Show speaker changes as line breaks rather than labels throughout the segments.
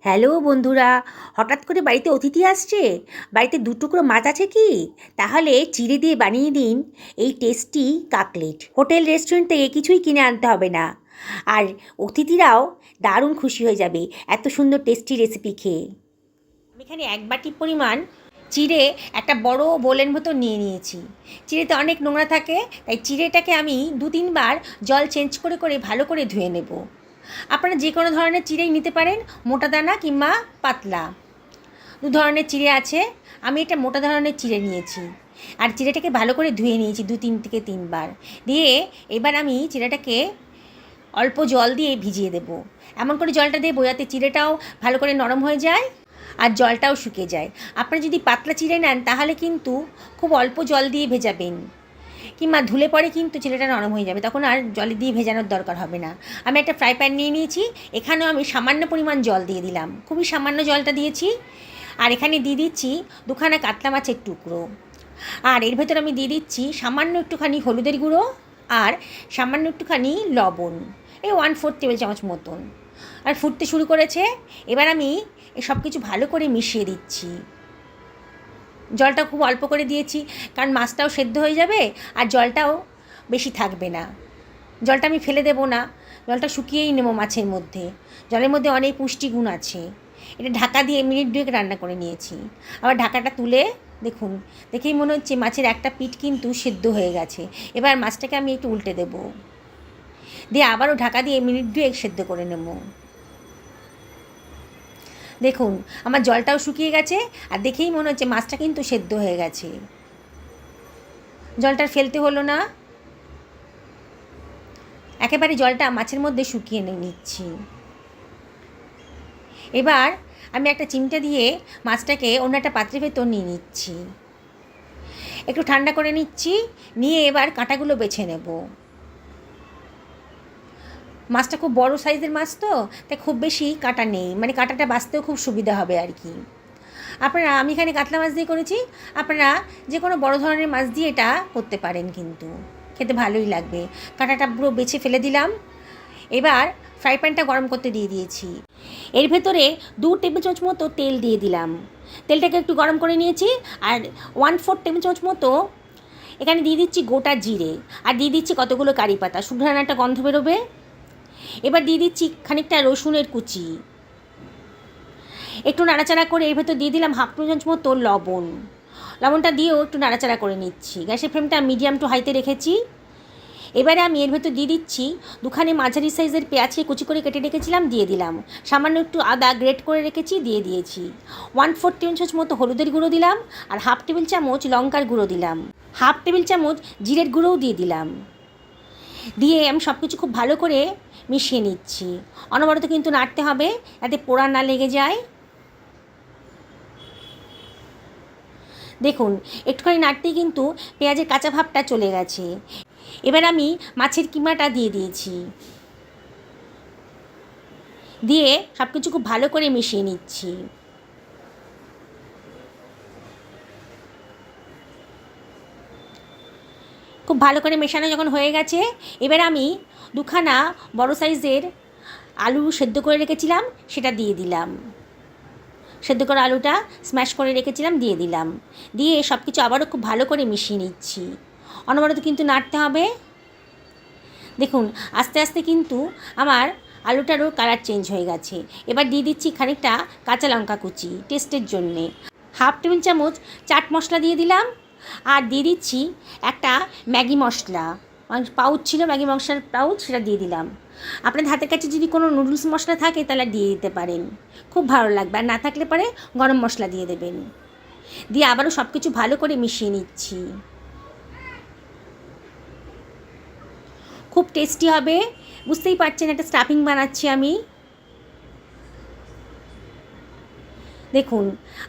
Hello বন্ধুরা, হঠাৎ করে বাড়িতে অতিথি আসছে। বাড়িতে দু টুকরো মাছ আছে কি? তাহলে চিড়ে দিয়ে বানিয়ে দিন এই টেস্টি কাকলেট। হোটেল রেস্টুরেন্ট থেকে কিছুই কিনে আনতে হবে না। আর অতিথিরাও দারুণ খুশি হয়ে যাবে এত সুন্দর টেস্টি রেসিপি খেয়ে। আমি এখানে 1 বাটি পরিমাণ চিড়ে একটা বড় বোলের মতো নিয়ে নিয়েছি। চিড়েতে অনেক নোংরা থাকে, তাই চিড়েটাকে আমি 2-3 বার জল চেঞ্জ করে করে ভালো করে ধুয়ে নেব। আপনারা যে কোনো ধরনের চিড়েই নিতে পারেন, মোটা দানা কিংবা পাতলা। দু ধরনের চিড়ে আছে, আমি এটা মোটা ধরনের চিড়ে নিয়েছি। আর চিড়েটাকে ভালো করে ধুয়ে নিয়েছি 2-3 থেকে 3 বার। দিয়ে এবার আমি চিড়েটাকে অল্প জল দিয়ে ভিজিয়ে দেব। এমন করে জলটা দেবো যাতে চিড়েটাও ভালো করে নরম হয়ে যায় আর জলটাও শুকিয়ে যায়। আপনারা যদি পাতলা চিড়ে নেন তাহলে কিন্তু খুব অল্প জল দিয়ে ভেজাবেন, কিংবা ধুলে পরে কিন্তু চিড়েটা নরম হয়ে যাবে, তখন আর জলে দিয়ে ভেজানোর দরকার হবে না। আমি একটা ফ্রাই প্যান নিয়ে নিয়েছি, এখানেও আমি সামান্য পরিমাণ জল দিয়ে দিলাম, খুবই সামান্য জলটা দিয়েছি। আর এখানে দিয়ে দিচ্ছি 2খানা কাতলা মাছের টুকরো। আর এর ভেতর আমি দিয়ে দিচ্ছি সামান্য একটুখানি হলুদের গুঁড়ো আর সামান্য একটুখানি লবণ, এই 1/4 টেবিল চামচ মতন। আর ফুটতে শুরু করেছে, এবার আমি এই সব কিছু ভালো করে মিশিয়ে দিচ্ছি। জলটা খুব অল্প করে দিয়েছি, কারণ মাছটাও সেদ্ধ হয়ে যাবে আর জলটাও বেশি থাকবে না। জলটা আমি ফেলে দেবো না, জলটা শুকিয়েই নেবো মাছের মধ্যে। জলের মধ্যে অনেক পুষ্টিগুণ আছে। এটা ঢাকা দিয়ে মিনিট 2 রান্না করে নিয়েছি। আবার ঢাকাটা তুলে দেখুন, দেখেই মনে হচ্ছে মাছের একটা পিঠ কিন্তু সেদ্ধ হয়ে গেছে। এবার মাছটাকে আমি একটু উল্টে দেবো, দিয়ে আবারও ঢাকা দিয়ে মিনিট 2 সেদ্ধ করে নেব। দেখুন আমার জলটাও শুকিয়ে গেছে আর দেখেই মনে হচ্ছে মাছটা কিন্তু সেদ্ধ হয়ে গেছে। জলটা ফেলতে হলো না, একেবারে জলটা মাছের মধ্যে শুকিয়ে নিচ্ছি। এবার আমি একটা চিমটা দিয়ে মাছটাকে অন্য একটা পাত্রের ভেতর নিয়ে নিচ্ছি, একটু ঠান্ডা করে নিচ্ছি। নিয়ে এবার কাঁটাগুলো বেছে নেব। মাছটা খুব বড় সাইজের মাছ তো, তাই খুব বেশি কাঁটা নেই, মানে কাঁটাটা বাছতেও খুব সুবিধা হবে আর কি। আপনারা, আমি এখানে কাতলা মাছ দিয়ে করেছি, আপনারা যে কোনো বড় ধরনের মাছ দিয়ে এটা করতে পারেন, কিন্তু খেতে ভালোই লাগবে। কাঁটাটা পুরো বেছে ফেলে দিলাম। এবার ফ্রাই প্যানটা গরম করতে দিয়ে দিয়েছি, এর ভেতরে 2 টেবিল চামচ মতো তেল দিয়ে দিলাম। তেলটাকে একটু গরম করে নিয়েছি। আর 1/4 টেবিল চামচ মতো এখানে দিয়ে দিচ্ছি গোটা জিরে, আর দিয়ে দিচ্ছি কতগুলো কারি পাতা, সুন্দর একটা গন্ধ বেরোবে। এবার দিয়ে দিচ্ছি খানিকটা রসুনের কুচি, একটু নাড়াচাড়া করে এর ভেতর দিয়ে দিলাম 1/2 চামচ মতো লবণ। লবণটা দিয়েও একটু নাড়াচাড়া করে নিচ্ছি। গ্যাসের ফ্লেমটা মিডিয়াম টু হাইতে রেখেছি। এবারে আমি এর ভেতর দিয়ে দিচ্ছি 2খানি মাঝারি সাইজের পেঁয়াজকে কুচি করে কেটে রেখেছিলাম, দিয়ে দিলাম। সামান্য একটু আদা গ্রেট করে রেখেছি, দিয়ে দিয়েছি। 1/4 টেবিল চামচ মতো হলুদের গুঁড়ো দিলাম, আর 1/2 টেবিল চামচ লঙ্কার গুঁড়ো দিলাম, 1/2 টেবিল চামচ জিরের গুঁড়োও দিয়ে দিলাম। দিয়ে আমি সব কিছু খুব ভালো করে মিশিয়ে নিচ্ছি। অনবরত কিন্তু নাড়তে হবে যাতে পোড়া না লেগে যায়। দেখুন একটুখানি নাড়তেই কিন্তু পেঁয়াজের কাঁচা ভাবটা চলে গেছে। এবার আমি মাছের কিমাটা দিয়ে দিয়েছি, দিয়ে সব কিছু খুব ভালো করে মিশিয়ে নিচ্ছি। খুব ভালো করে মেশানো যখন হয়ে গেছে, এবার আমি 2খানা বড় সাইজের আলু সেদ্ধ করে রেখেছিলাম সেটা দিয়ে দিলাম। সেদ্ধ করা আলুটা স্ম্যাশ করে রেখেছিলাম, দিয়ে দিলাম। দিয়ে সব কিছু আবারও খুব ভালো করে মিশিয়ে নিচ্ছি। অনবরত কিন্তু নাড়তে হবে। দেখুন আস্তে আস্তে কিন্তু আমার আলুটারও কালার চেঞ্জ হয়ে গেছে। এবার দিয়ে দিচ্ছি খানিকটা কাঁচা লঙ্কা কুচি টেস্টের জন্যে, 1/2 টেবিল চামচ চাট মশলা দিয়ে দিলাম। আর দিয়ে দিচ্ছি একটা ম্যাগি মশলা, পাউচ ছিল ম্যাগি মশলার পাউচ, সেটা দিয়ে দিলাম। আপনাদের হাতের কাছে যদি কোনো নুডলস মশলা থাকে তাহলে দিয়ে দিতে পারেন, খুব ভালো লাগবে। আর না থাকলে পরে গরম মশলা দিয়ে দেবেন। দিয়ে আবারও সব কিছু ভালো করে মিশিয়ে নিচ্ছি। খুব টেস্টি হবে, বুঝতেই পারছেন একটা স্টাফিং বানাচ্ছি আমি। দেখুন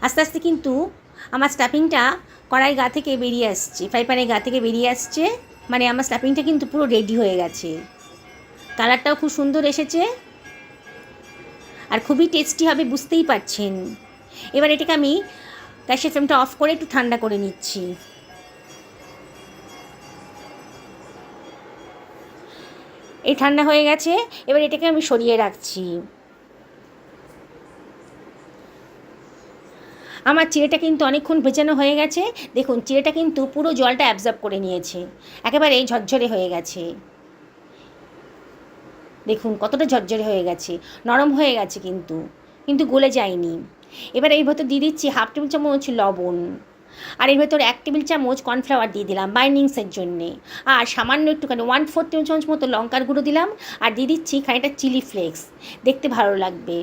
আস্তে আস্তে কিন্তু আমার স্টাফিংটা কড়াই গা থেকে বেরিয়ে আসছে, ফ্রাই প্যানের গা থেকে বেরিয়ে আসছে, মানে আমার স্টাফিংটা কিন্তু পুরো রেডি হয়ে গেছে। কালারটাও খুব সুন্দর এসেছে আর খুবই টেস্টি হবে, বুঝতেই পারছেন। এবার এটাকে আমি গ্যাসের ফ্লেমটা অফ করে একটু ঠান্ডা করে নিচ্ছি। এই ঠান্ডা হয়ে গেছে, এবার এটাকে আমি সরিয়ে রাখছি। আমার চিড়েটা কিন্তু অনেকক্ষণ ভেজানো হয়ে গেছে। দেখুন চিড়েটা কিন্তু পুরো জলটা অ্যাবজর্ব করে নিয়েছে, একেবারে ঝরঝরে হয়ে গেছে। দেখুন কতটা ঝরঝরে হয়ে গেছে, নরম হয়ে গেছে কিন্তু কিন্তু গলে যায়নি। এবার এর ভেতর দিয়ে দিচ্ছি 1/2 টেবিল চামচ লবণ, আর এর ভেতর 1 টেবিল চামচ কর্নফ্লাওয়ার দিয়ে দিলাম বাইন্ডিংসের জন্যে, আর সামান্য একটুখানি 1/4 টেবিল চামচ মতো লঙ্কার গুঁড়ো দিলাম, আর দিয়ে দিচ্ছি খানিকটা চিলি ফ্লেক্স, দেখতে ভালো লাগবে।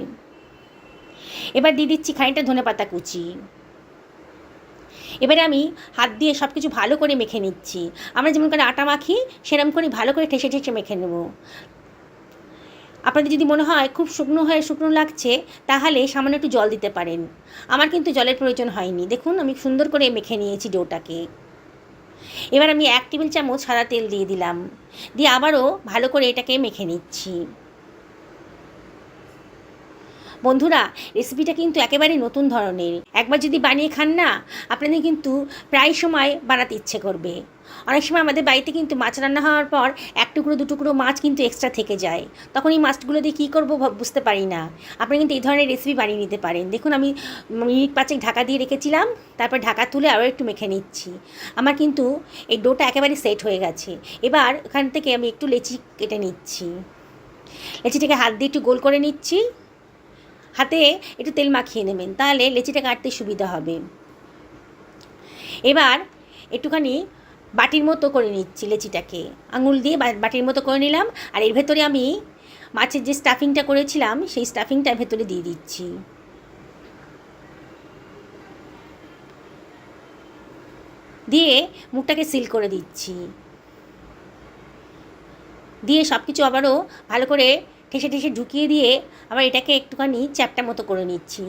এবার দিয়ে দিচ্ছি খানিকটা ধনেপাতা কুচি। এবারে আমি হাত দিয়ে সব কিছু ভালো করে মেখে নিচ্ছি। আমরা যেমন করে আটা মাখি সেরকম করে ভালো করে ঠেসে ঠেসে মেখে নেব। আপনাদের যদি মনে হয় খুব শুকনো লাগছে, তাহলে সামান্য একটু জল দিতে পারেন। আমার কিন্তু জলের প্রয়োজন হয়নি। দেখুন আমি সুন্দর করে মেখে নিয়েছি ডোটাকে। এবার আমি 1 টেবিল চামচ সাদা তেল দিয়ে দিলাম, দিয়ে আবারও ভালো করে এটাকে মেখে নিচ্ছি। বন্ধুরা, রেসিপিটা কিন্তু একেবারে নতুন ধরনের। একবার যদি বানিয়ে খান না, আপনাদের কিন্তু প্রায় সময় বানাতে ইচ্ছে করবে। অনেক সময় আমাদের বাড়িতে কিন্তু মাছ রান্না হওয়ার পর 1 টুকরো 2 টুকরো মাছ কিন্তু এক্সট্রা থেকে যায়, তখন এই মাছগুলো দিয়ে কী করবো বুঝতে পারি না। আপনি কিন্তু এই ধরনের রেসিপি বানিয়ে নিতে পারেন। দেখুন আমি মিনিট 5 ঢাকা দিয়ে রেখেছিলাম, তারপর ঢাকা তুলে আরও একটু মেখে নিচ্ছি। আমার কিন্তু এই ডোটা একেবারে সেট হয়ে গেছে। এবার এখান থেকে আমি একটু লেচি কেটে নিচ্ছি। লেচিটাকে হাত দিয়ে একটু গোল করে নিচ্ছি। হাতে একটু তেল মাখিয়ে নেবেন, তাহলে লেচিটা কাটতে সুবিধা হবে। এবার একটুখানি বাটির মতো করে নিচ্ছি লেচিটাকে, আঙুল দিয়ে বাটির মতো করে নিলাম। আর এর ভেতরে আমি মাছের যে স্টাফিংটা করেছিলাম সেই স্টাফিংটা ভেতরে দিয়ে দিচ্ছি। দিয়ে মুখটাকে সিল করে দিচ্ছি। দিয়ে সব কিছু আবারও ভালো করে ঠেসে ঠেসে ঢুকিয়ে দিয়ে আবার এটাকে একটুখানি চ্যাপ্টা মতো করে নিচ্ছি।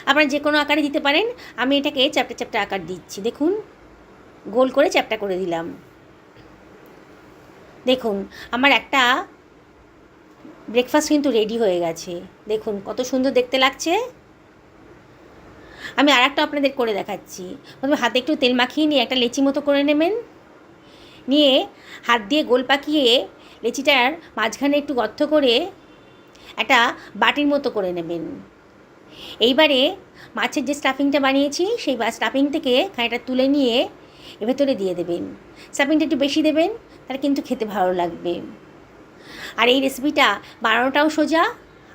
আপনারা যে কোনো আকারে দিতে পারেন, আমি এটাকে চ্যাপ্টা চ্যাপ্টা আকার দিচ্ছি। দেখুন গোল করে চ্যাপ্টা করে দিলাম। দেখুন আমার একটা ব্রেকফাস্ট কিন্তু রেডি হয়ে গেছে। দেখুন কত সুন্দর দেখতে লাগছে। আমি আর একটা আপনাদের করে দেখাচ্ছি। প্রথমে হাতে একটু তেল মাখিয়ে নিয়ে একটা লেচি মতো করে নেবেন, নিয়ে হাত দিয়ে গোল পাকিয়ে লেচিটার মাঝখানে একটু গর্ত করে একটা বাটির মতো করে নেবেন। এইবারে মাছের যে স্টাফিংটা বানিয়েছি সেই স্টাফিং থেকে খানিকটা তুলে নিয়ে এর ভেতরে দিয়ে দেবেন। স্টাফিংটা একটু বেশি দেবেন, তাহলে কিন্তু খেতে ভালো লাগবে। আর এই রেসিপিটা বানানোটাও সোজা,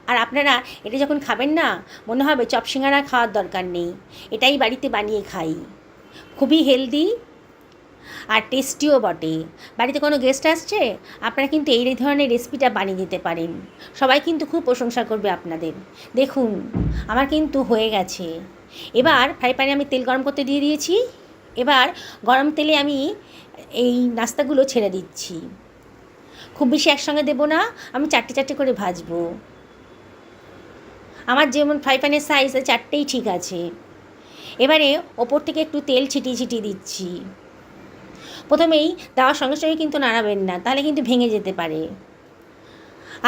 আর আপনারা এটা যখন খাবেন না, মনে হবে চপ সিঙ্গারা খাওয়ার দরকার নেই, এটাই বাড়িতে বানিয়ে খাই। খুবই হেলদি আর টেস্টিও বটে। বাড়িতে কোনো গেস্ট আসছে, আপনারা কিন্তু এই ধরনের রেসিপিটা বানিয়ে দিতে পারেন। সবাই কিন্তু খুব প্রশংসা করবে আপনাদের। দেখুন আমার কিন্তু হয়ে গেছে। এবার ফ্রাই প্যানে আমি তেল গরম করতে দিয়ে দিয়েছি। এবার গরম তেলে আমি এই নাস্তাগুলো ছেড়ে দিচ্ছি। খুব বেশি একসঙ্গে দেবো না, আমি 4টে 4টে করে ভাজবো। আমার যেমন ফ্রাই প্যানের সাইজ 4টেই ঠিক আছে। এবারে ওপর থেকে একটু তেল ছিটিয়ে ছিটিয়ে দিচ্ছি। প্রথমেই দেওয়ার সঙ্গে সঙ্গে কিন্তু নাড়াবেন না, তাহলে কিন্তু ভেঙে যেতে পারে।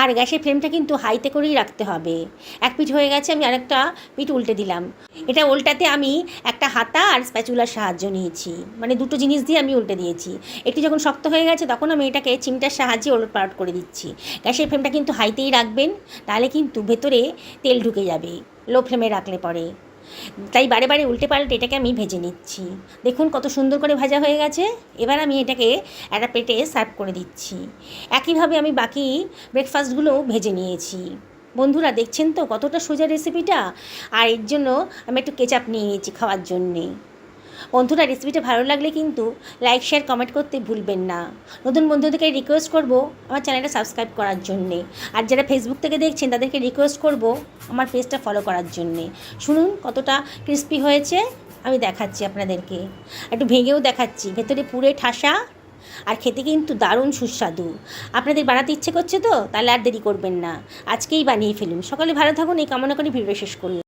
আর গ্যাসের ফ্লেমটা কিন্তু হাইতে করেই রাখতে হবে। এক পিঠ হয়ে গেছে, আমি আরেকটা পিঠ উল্টে দিলাম। এটা উল্টাতে আমি একটা হাতা আর স্প্যাচুলার সাহায্য নিয়েছি, মানে দুটো জিনিস দিয়ে আমি উল্টে দিয়েছি। একটু যখন শক্ত হয়ে গেছে তখন আমি এটাকে চিমটার সাহায্যে ওলটপালট করে দিচ্ছি। গ্যাসের ফ্লেমটা কিন্তু হাইতেই রাখবেন, তাহলে কিন্তু ভেতরে তেল ঢুকে যাবে লো ফ্লেমে রাখলে পরে। তাই বারে বারে উল্টে পাল্টে এটাকে আমি ভেজে নিচ্ছি। দেখুন কত সুন্দর করে ভাজা হয়ে গেছে। এবার আমি এটাকে একটা প্লেটে সার্ভ করে দিচ্ছি। একইভাবে আমি বাকি ব্রেকফাস্টগুলোও ভেজে নিয়েছি। বন্ধুরা দেখছেন তো কতটা সোজা রেসিপিটা। আর এর জন্য আমি একটু কেচাপ নিয়ে নিয়েছি খাওয়ার জন্যে। বন্ধুরা রেসিপিটা ভালো লাগলে কিন্তু লাইক শেয়ার কমেন্ট করতে ভুলবেন না। নতুন বন্ধুদেরকে রিকোয়েস্ট করব আমার চ্যানেলটা সাবস্ক্রাইব করার জন্যে, আর যারা ফেসবুক থেকে দেখছেন তাদেরকে রিকোয়েস্ট করব আমার পেজটা ফলো করার জন্যে। শুনুন কতটা ক্রিস্পি হয়েছে, আমি দেখাচ্ছি আপনাদেরকে, একটু ভেঙেও দেখাচ্ছি। ভেতরে পুরে ঠাসা, আর খেতে কিন্তু দারুণ সুস্বাদু। আপনাদের বানাতে ইচ্ছে করছে তো, তাহলে আর দেরি করবেন না, আজকেই বানিয়ে ফেলুন। সকলে ভালো থাকুন এই কামনা করে ভিডিও শেষ করলাম।